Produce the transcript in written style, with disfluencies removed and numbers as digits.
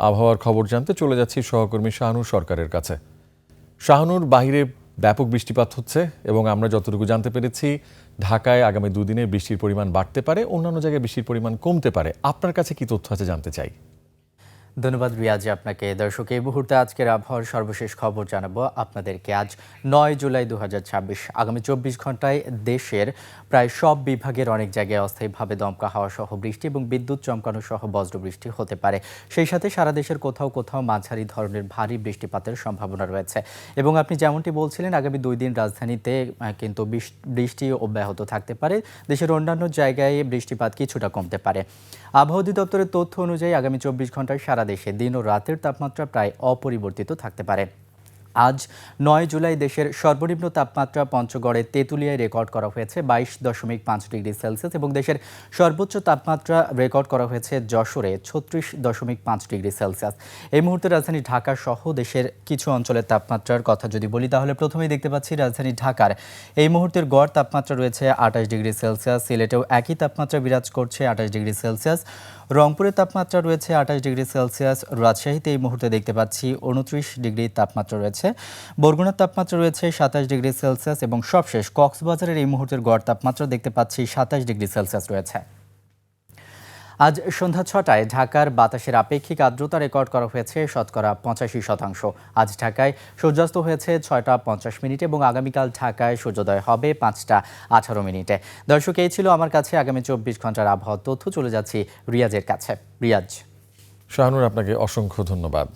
আবহাওয়ার খবর জানতে চলে যাচ্ছি সহকর্মী শাহানুর সরকারের কাছে। শাহানুর, বাহিরে ব্যাপক বৃষ্টিপাত হচ্ছে এবং আমরা যতটুকু জানতে পেরেছি ঢাকায় আগামী দুদিনে বৃষ্টির পরিমাণ বাড়তে পারে, অন্যান্য জায়গায় বৃষ্টির পরিমাণ কমতে পারে। আপনার কাছে কি তথ্য আছে জানতে চাই। ধন্যবাদ রিয়াজ আপনাকে। দর্শক, এই মুহূর্তে আজকের আবহাওয়ার সর্বশেষ খবর জানাবো আপনাদেরকে। আজ ৯ জুলাই ২০২৬, আগামী ২৪ ঘন্টায় দেশের প্রায় সব বিভাগের অনেক জায়গায় অস্থায়ীভাবে দমকা হাওয়া সহ বৃষ্টি এবং বিদ্যুৎ চমকানো সহ বজ্রবৃষ্টি হতে পারে। সেই সাথে সারা দেশের কোথাও কোথাও মাঝারি ধরনের ভারী বৃষ্টিপাতের সম্ভাবনা রয়েছে। এবং আপনি যেমনটি বলছিলেন, আগামী 2 দিন রাজধানীতে কিন্তু বৃষ্টি অব্যাহত থাকতে পারে। দেশের অন্যান্য জায়গায় বৃষ্টিপাত কিছুটা কমতে পারে। আবহাওয়া অধিদপ্তরের তথ্য অনুযায়ী আগামী 24 ঘন্টায় সারা দেশে দিন ও রাতের তাপমাত্রা প্রায় অপরিবর্তিত থাকতে পারে। আজ ৯ জুলাই দেশের সর্বনিম্ন তাপমাত্রা পঞ্চগড়ে তেঁতুলিয়ায় রেকর্ড করা হয়েছে 22.5 ডিগ্রি সেলসিয়াস এবং দেশের সর্বোচ্চ তাপমাত্রা রেকর্ড করা হয়েছে যশোরে 36.5 ডিগ্রি সেলসিয়াস। এই মুহূর্তে রাজধানী ঢাকা সহ দেশের কিছু অঞ্চলের তাপমাত্রার কথা যদি বলি, তাহলে প্রথমেই দেখতে পাচ্ছি রাজধানী ঢাকার এই মুহূর্তের গড় তাপমাত্রা রয়েছে 28 ডিগ্রি সেলসিয়াস। সিলেটেও একই তাপমাত্রা বিরাজ করছে 28 ডিগ্রি সেলসিয়াস। রংপুরের তাপমাত্রা রয়েছে 28 ডিগ্রি সেলসিয়াস। রাজশাহীতে এই মুহূর্তে দেখতে পাচ্ছি 29 ডিগ্রি তাপমাত্রা রয়েছে। বরগুনার তাপমাত্রা রয়েছে 27 ডিগ্রি সেলসিয়াস এবং সবশেষ কক্সবাজারের এই মুহূর্তের গড় তাপমাত্রা দেখতে পাচ্ছি 27 ডিগ্রি সেলসিয়াস রয়েছে। আজ সন্ধ্যা 6টায় ঢাকার বাতাসের আপেক্ষিক আর্দ্রতা রেকর্ড করা হয়েছে 85%। আজ ঢাকায় সূর্যাস্ত হয়েছে 6টা 50 এবং আগামীকাল ঢাকায় সূর্যোদয় হবে 5টা 18। দর্শক, এই ছিল আমার কাছে আগামী 24 ঘন্টার আবহাওয়ার তথ্য। চলে যাচ্ছি রিয়াজের কাছে। রিয়াজ। শাহানুর, আপনাকে অসংখ্য ধন্যবাদ।